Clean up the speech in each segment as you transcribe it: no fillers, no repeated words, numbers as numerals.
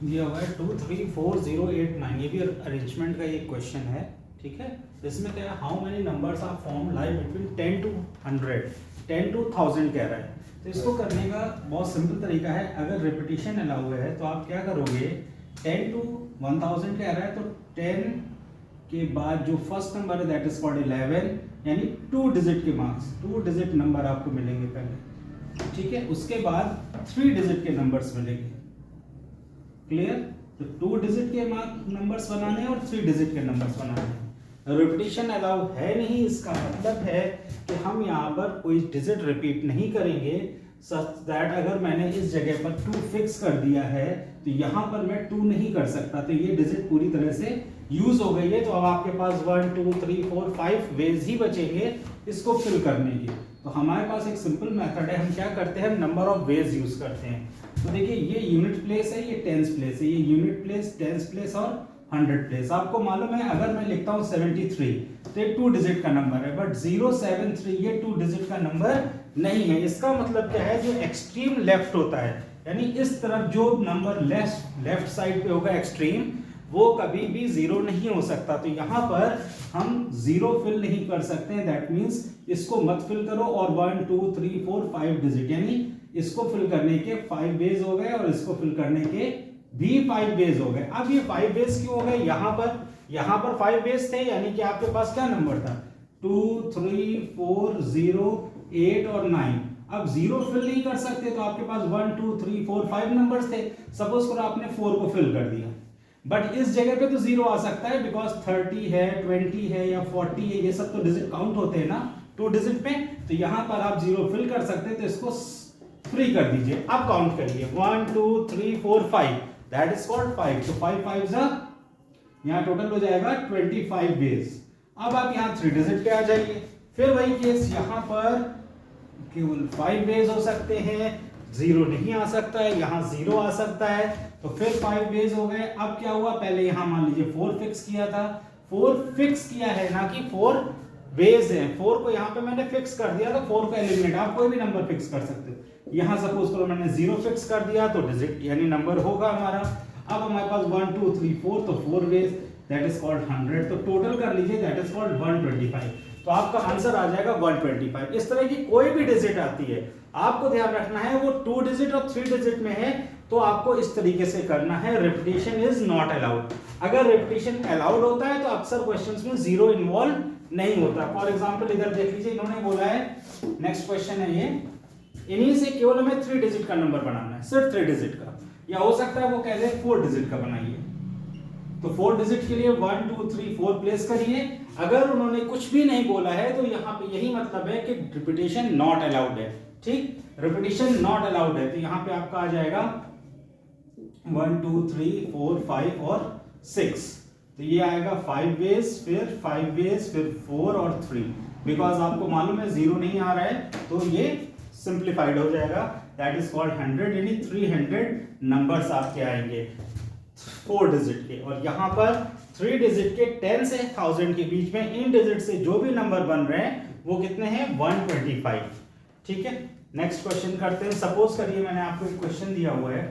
दिया हुआ है 234089, ये भी अरेंजमेंट का ये क्वेश्चन है, ठीक है। इसमें क्या है, how many numbers are form lie between 10 to 100, 10 to 1000 कह रहा है। तो इसको करने का बहुत सिंपल तरीका है, अगर रिपीटिशन अलाउ है तो आप क्या करोगे, 10 to 1000 कह रहा है तो 10 के बाद जो फर्स्ट नंबर है दैट इज कॉल्ड 11, यानी 2 डिजिट के मार्क्स, 2 डिजिट नंबर आपको मिलेंगे पहले, ठीक है। उसके बाद 3 डिजिट के नंबर्स मिलेंगे, क्लियर। तो 2 डिजिट के नंबर्स बनाने हैं और 3 डिजिट के नंबर्स बनाने हैं। रिपीटिशन अलाउ है नहीं, इसका मतलब है कि हम यहाँ पर कोई डिजिट रिपीट नहीं करेंगे, सच दैट अगर मैंने इस जगह पर 2 फिक्स कर दिया है तो यहाँ पर मैं 2 नहीं कर सकता, तो ये डिजिट पूरी तरह से यूज हो गई है। तो अब आपके पास 1 2 3 4 5 वेज ही बचेंगे इसको फिल करने के। तो हमारे पास एक सिंपल मेथड है, हम क्या करते हैं, नंबर ऑफ वेज यूज करते हैं। तो देखिए ये यूनिट प्लेस है, ये टेंस प्लेस है, ये यूनिट प्लेस, टेंस प्लेस और 100 प्लेस। आपको मालूम है अगर मैं लिखता हूँ 73 तो ये 2 डिजिट का नंबर है, बट 073 ये 2 डिजिट का नंबर नहीं है। इसका मतलब क्या है, जो एक्सट्रीम लेफ्ट होता है, यानी इस तरफ जो नंबर लेफ्ट साइड पे होगा एक्सट्रीम, वो कभी भी 0 नहीं हो सकता। तो यहाँ पर हम 0 फिल नहीं कर सकते हैं, दैट मीन्स इसको मत फिल करो। और 1 2 3 4 5 डिजिट, यानी इसको फिल करने के 5 वेज हो गए और इसको फिल करने के भी 5 वेज हो गए। अब ये 5 वेज क्यों हो गए, यहाँ पर 5 वेज थे, यानी कि आपके पास क्या नंबर था, 2 3 4 0 8 और 9। अब 0 फिल नहीं कर सकते तो आपके पास 1 2 3 4 5 नंबर्स थे। सपोज करो आपने 4 को फिल कर दिया, बट इस जगह पे तो 0 आ सकता है, बिकॉज 30 है, 20 है या 40 है, ये सब तो डिजिट काउंट होते हैं ना 2 डिजिट पे। तो यहाँ पर आप 0 फिल कर सकते हैं, तो इसको फ्री कर दीजिए। अब काउंट करिए 1 2 3 4 5, दैट इज कॉल्ड 5। तो 5 5 यहाँ टोटल हो जाएगा 25 वेज। अब आप यहाँ 3 डिजिट पे आ जाइए, फिर वही केस, यहाँ पर केवल 5 वेज हो सकते हैं, 0 नहीं आ सकता है, यहाँ 0 आ सकता है, तो फिर 5 वेज हो गए। अब क्या हुआ, पहले यहाँ मान लीजिए 4 फिक्स किया था, 4 फिक्स किया है ना कि 4 वेज है, 4 को यहाँ पे मैंने फिक्स कर दिया, तो 4 को एलिमिनेट, आप कोई भी नंबर फिक्स कर सकते हो। यहाँ सपोज करो मैंने 0 फिक्स कर दिया तो डिजिट यानी नंबर होगा हमारा। अब हमारे पास 1 2 3 4, तो 4 वेज, दैट इज कॉल्ड 100। तो टोटल कर लीजिए, दैट इज कॉल्ड 125। तो आपका आंसर आ जाएगा 125। इस तरह की कोई भी डिजिट आती है, आपको ध्यान रखना है वो 2 डिजिट और 3 डिजिट में है, तो आपको इस तरीके से करना है। Repetition is not allowed. अगर रिपीटिशन अलाउड होता है तो अक्सर क्वेश्चंस में 0 इन्वॉल्व नहीं होता। फॉर एग्जांपल इधर देख लीजिए, इन्होंने बोला है, नेक्स्ट क्वेश्चन है ये, इन्हीं से केवल हमें 3 डिजिट का नंबर बनाना है, सिर्फ 3 डिजिट का, या हो सकता है वो कह दे 4 डिजिट का बनाइए। तो 4 डिजिट के लिए 1 2 3 4 प्लेस करिए। अगर उन्होंने कुछ भी नहीं बोला है तो यहाँ पे यही मतलब है कि रिपीटिशन नॉट अलाउड है, ठीक, रिपीटिशन नॉट अलाउड है। तो यहाँ पे आपका आ जाएगा 1 2 3 4 5 और 6। तो ये आएगा 5 वेज, फिर 5 वेज, फिर 4 और 3, बिकॉज आपको मालूम है 0 नहीं आ रहा है, तो ये सिंप्लीफाइड हो जाएगा, दैट इज कॉल्ड 100, यानी 300 नंबर्स आपके आएंगे 4 डिजिट के। और यहाँ पर 3 डिजिट के 10 से 1000 के बीच में इन डिजिट से जो भी नंबर बन रहे हैं वो कितने हैं, 125, ठीक है। नेक्स्ट क्वेश्चन करते हैं। सपोज करिए मैंने आपको एक क्वेश्चन दिया हुआ है,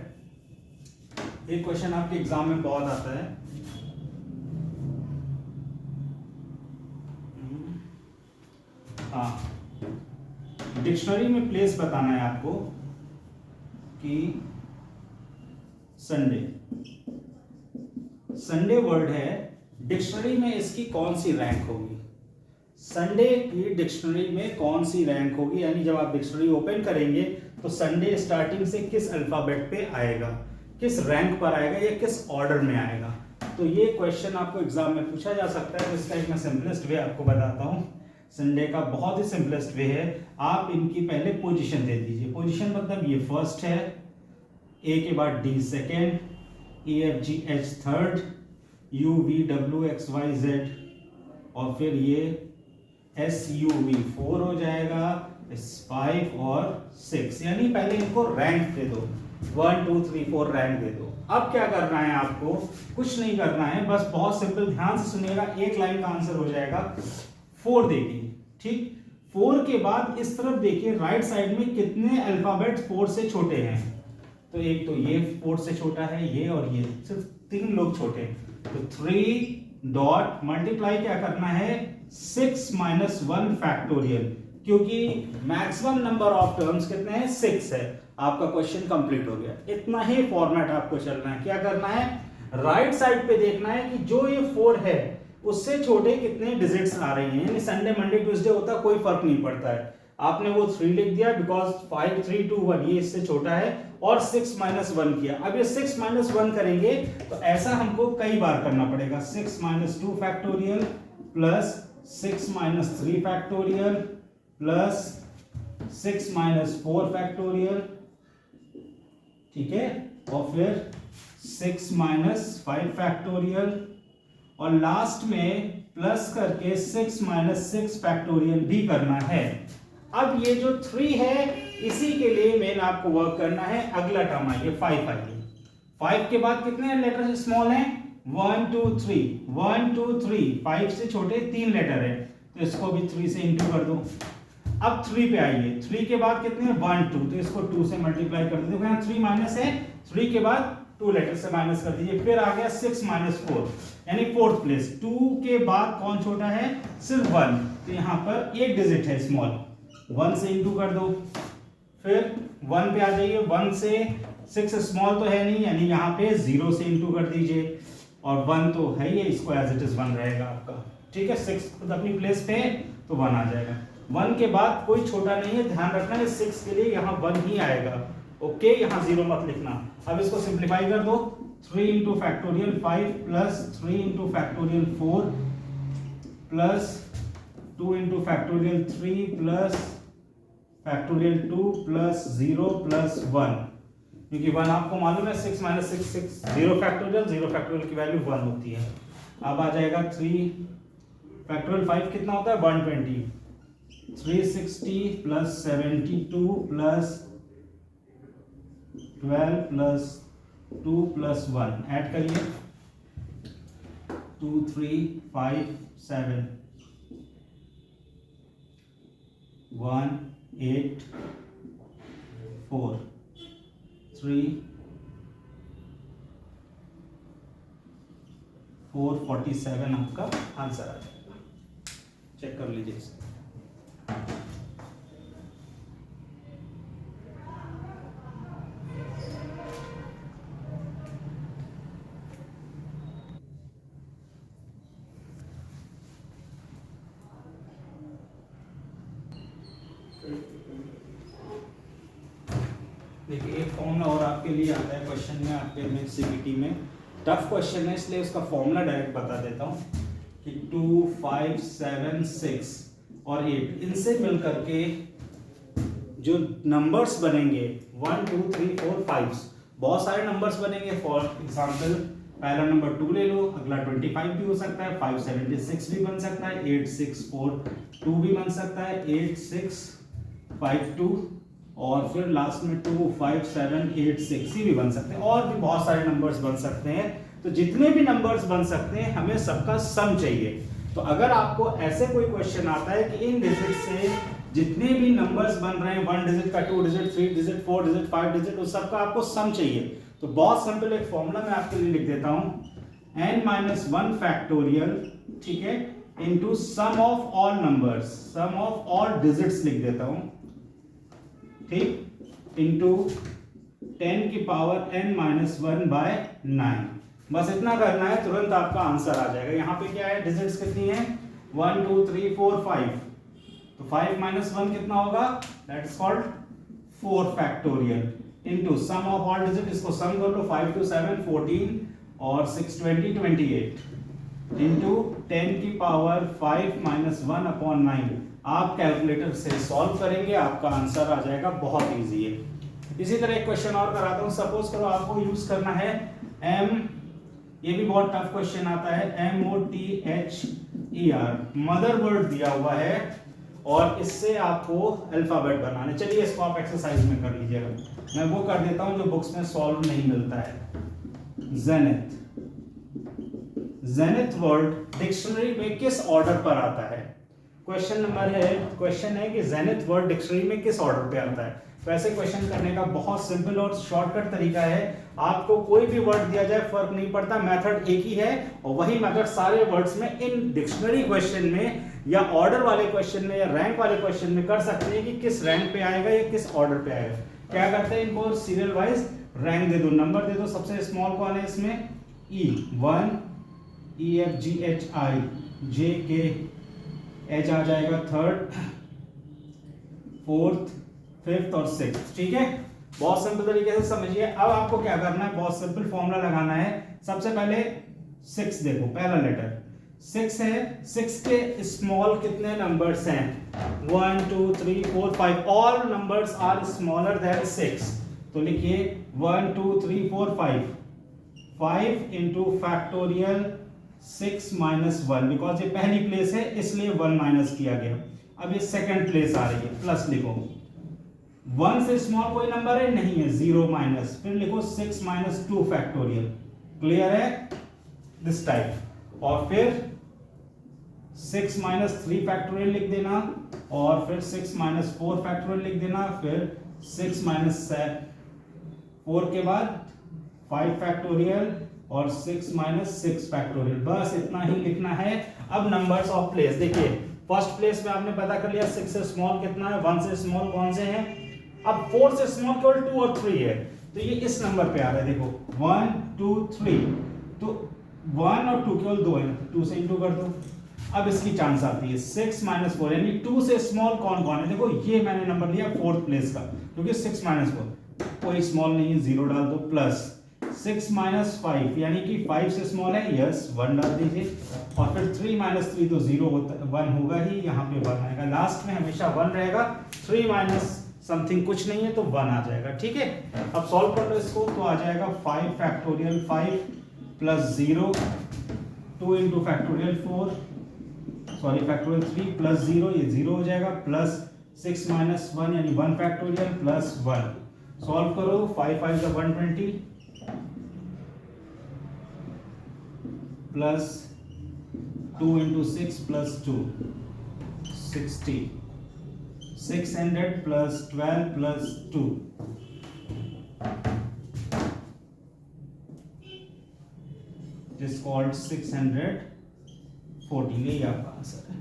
एक क्वेश्चन आपके एग्जाम में बहुत आता है, हाँ, डिक्शनरी में प्लेस बताना है आपको कि संडे, संडे वर्ड है, डिक्शनरी में इसकी कौन सी रैंक होगी, संडे की डिक्शनरी में कौन सी रैंक होगी, यानी जब आप डिक्शनरी ओपन करेंगे तो संडे स्टार्टिंग से किस अल्फाबेट पे आएगा, किस रैंक पर आएगा या किस ऑर्डर में आएगा। तो ये क्वेश्चन आपको एग्जाम में पूछा जा सकता है। तो इसका एक मैं सिंपलेस्ट वे आपको बताता हूँ। संडे का बहुत ही सिंपलेस्ट वे है, आप इनकी पहले पोजीशन दे दीजिए। पोजीशन मतलब ये फर्स्ट है, ए के बाद D second, E F G H third, U V W X Y Z, और फिर ये एस यू वी 4 हो जाएगा, एस 5 और 6, यानी पहले इनको रैंक दे दो, 1 2 3 4 रैंक दे दो। अब क्या करना है आपको, कुछ नहीं करना है, बस बहुत सिंपल, ध्यान से सुनिएगा, एक लाइन का आंसर हो जाएगा। 4 देखिए, ठीक, 4 के बाद इस तरफ देखिए राइट साइड में कितने अल्फाबेट 4 से छोटे हैं, तो एक तो ये 4 से छोटा है, ये और ये, सिर्फ 3 लोग छोटे हैं। तो 3 डॉट मल्टीप्लाई क्या करना है 6 माइनस 1 फैक्टोरियल, क्योंकि मैक्सिमम नंबर ऑफ टर्म्स कितने हैं 6 है। आपका क्वेश्चन कंप्लीट हो गया। इतना ही फॉर्मेट आपको चलना है। क्या करना है राइट साइड पे देखना है कि जो ये 4 है उससे छोटे कितने डिजिट्स आ रही हैं, यानी संडे मंडे ट्यूसडे होता कोई फर्क नहीं पड़ता है। आपने वो 3 लिख दिया बिकॉज 5 3 2 1 ये इससे छोटा है, और 6 माइनस 1 किया। अब ये 6 माइनस 1 करेंगे तो ऐसा हमको कई बार करना पड़ेगा। 6 minus 2 factorial plus 6 minus 3 factorial plus 6 minus 4 factorial, ठीक है, और फिर 6 माइनस 5 फैक्टोरियल, और लास्ट में प्लस करके 6 माइनस 6 फैक्टोरियल भी करना है। अब ये जो 3 है इसी के लिए मेन आपको वर्क करना है। अगला टर्म आइए 5 आइए। 5 के बाद कितने लेटर स्मॉल हैं 1 2 3 1 2 3, 5 से छोटे 3 लेटर है तो इसको भी 3 से इंटू कर दो। अब 3 पे आइए। 3 के बाद कितने 1 2, तो इसको 2 से मल्टीप्लाई कर दो। यहाँ 3 माइनस है, 3 के बाद 2 लेटर से माइनस कर दीजिए। फिर आ गया 6 माइनस 4 यानी 4th प्लेस। 2 के बाद कौन छोटा है सिर्फ 1, तो यहाँ पर एक डिजिट है स्मॉल, 1 से इंटू कर दो। फिर 1 पे आ जाइए। 1 से 6 स्मॉल तो है नहीं, यानी यहाँ पे 0 से इंटू कर दीजिए, और 1 तो है ही, इसको एज इट इज 1 रहेगा आपका, ठीक है। 6 खुद अपनी प्लेस पे है तो 1 आ जाएगा। 1 के बाद कोई छोटा नहीं है, ध्यान रखना है 6 के लिए यहाँ 1 ही आएगा, ओके, यहाँ 0 मत लिखना। अब इसको सिंप्लीफाई कर दो। 3 into factorial 5 plus 3 into factorial 4 plus 2 into factorial 3 plus factorial 2 plus 0 plus 1, क्योंकि 1 आपको मालूम है 6 माइनस 6 6, 0 फैक्टोरियल की वैल्यू 1 होती है। अब आ जाएगा 3 फैक्टोरियल 5 कितना होता है 120, 360 plus 72 plus 12 plus 2 plus 1, add करिए 2 3 5 7 1 8 4 3 4 47 आपका आंसर आ जाएगा। चेक कर लीजिए इसे। देखिए एक फॉर्मूला और आपके लिए आता है क्वेश्चन में, आपके सीबीटी में टफ क्वेश्चन है इसलिए उसका फॉर्मूला डायरेक्ट बता देता हूँ कि 2 5 7 6 और 8 इनसे मिल करके जो नंबर्स बनेंगे 1 2 3 4 5, बहुत सारे नंबर्स बनेंगे। फॉर एग्जांपल पहला नंबर 2 ले लो, अगला 25 भी हो सकता है, 576 भी बन सकता है, 8642 भी बन सकता है, 8652, और फिर लास्ट में 2 5 7 8 6 भी बन सकते हैं, और भी बहुत सारे नंबर्स बन सकते हैं। तो जितने भी नंबर्स बन सकते हैं हमें सबका सम चाहिए। तो अगर आपको ऐसे कोई क्वेश्चन आता है कि इन डिजिट से जितने भी नंबर्स बन रहे हैं 1 डिजिट का, 2 डिजिट, 3 डिजिट, 4 डिजिट, 5 डिजिट, उस सबका आपको सम चाहिए, तो बहुत सिंपल एक फॉर्मूला मैं आपके लिए लिख देता हूं n-1 फैक्टोरियल, ठीक है, into sum of all numbers, sum of all digits लिख देता हूं, ठीक, इनटू 10 की पावर n-1 बाय 9। बस इतना करना है, तुरंत आपका आंसर आ जाएगा। यहाँ पे क्या है डिजिट्स कितनी है 1 2 3 4 5, तो 5 माइनस 1 कितना होगा, that is called 4 factorial, into sum of all digit, इसको सम कर लो, 5 2 7 14 और 6 20 28, इनटू 10 की पावर 5 माइनस 1 अपॉन 9। आप कैलकुलेटर से सॉल्व करेंगे, आपका आंसर आ जाएगा, बहुत इजी है। इसी तरह एक क्वेश्चन और कराता हूं। सपोज करो आपको यूज करना है एम, ये भी बहुत टफ क्वेश्चन आता है, MOTHER, मदर वर्ड दिया हुआ है और इससे आपको अल्फाबेट बनाने। चलिए इसको आप एक्सरसाइज में कर लीजिएगा, मैं वो कर देता हूं जो बुक्स में सॉल्व नहीं मिलता है। जेनिथ, जेनिथ वर्ड डिक्शनरी में किस ऑर्डर पर आता है? क्वेश्चन है कि जेनिथ वर्ड डिक्शनरी में किस ऑर्डर पे आता है? वैसे क्वेश्चन करने का बहुत सिंपल और शॉर्टकट तरीका है। आपको कोई भी वर्ड दिया जाए फर्क नहीं पड़ता, मेथड एक ही है और वही मेथड सारे वर्ड्स में इन डिक्शनरी क्वेश्चन में या ऑर्डर वाले क्वेश्चन में या रैंक वाले क्वेश्चन में कर सकते हैं कि किस रैंक पे आएगा या किस ऑर्डर पे आएगा। क्या करते हैं, इनको सीरियल वाइज रैंक दे दो, नंबर दे दो। सबसे स्मॉल कौन है इसमें, E1, EFGHI JK, H आ जाएगा थर्ड, फोर्थ, फिफ्थ और सिक्स्थ। ठीक है, बहुत सिंपल तरीके से समझिए। अब आपको क्या करना है, बहुत सिंपल फॉर्मूला लगाना है। सबसे पहले 6 देखो, पहला लेटर 6 है, 6 के स्मॉल कितने नंबर्स हैं, 1 2 3 4 5, all numbers are smaller than 6। तो लिखिए 1 2 3 4 5, 5 इंटू फैक्टोरियल 6 माइनस 1, बिकॉज ये पहली प्लेस है इसलिए 1 माइनस किया गया। अब ये सेकंड प्लेस आ रही है, प्लस लिखो। 1 से स्मॉल कोई नंबर है नहीं है, 0 माइनस, फिर लिखो 6 माइनस 2 फैक्टोरियल। क्लियर है, दिस टाइप। और फिर 6 माइनस 3 फैक्टोरियल लिख देना, और फिर 6 माइनस 4 फैक्टोरियल लिख देना, फिर 6 माइनस 4 के बाद 5 फैक्टोरियल और 6 माइनस 6 फैक्टोरियल। बस इतना ही लिखना है। अब नंबर्स ऑफ प्लेस देखिए, फर्स्ट प्लेस में आपने पता कर लिया 6 से स्मॉल कितना है, 1 से स्मॉल कौन से हैं। अब 4 से स्मॉल केवल 2 और 3 है, तो ये इस नंबर पे आ रहा है। देखो 1 2 3, तो 1 और 2 केवल 2 है, 2 से इंटू कर दो। अब इसकी चांस आती है 6 माइनस 4, यानी 2 से स्मॉल कौन कौन है। देखो ये मैंने नंबर लिया फोर्थ प्लेस का, क्योंकि 6 माइनस 4 कोई स्मॉल नहीं है, 0 डाल दो, प्लस 6 माइनस 5, यानी कि 5 से स्मॉल है, यस 1 डाल दीजिए, और फिर 3 माइनस 3 तो 0 होता, 1 होगा ही, यहाँ पे 1 आएगा, लास्ट में हमेशा 1 रहेगा। 3 माइनस समथिंग कुछ नहीं है तो 1 आ जाएगा। ठीक है, अब सॉल्व कर लो इसको, तो आ जाएगा 5 factorial 5 plus 0, 2 into factorial 4, sorry factorial 3 plus 0, ये 0 हो जाएगा, प्लस 6 माइनस 1 यानी 1 फैक्टोरियल प्लस 1। सॉल्व करो, 5 5 का 120 plus 2 into 6 plus 2 60, 600 plus 12 plus 2, it is called 614। यही आपका आंसर है।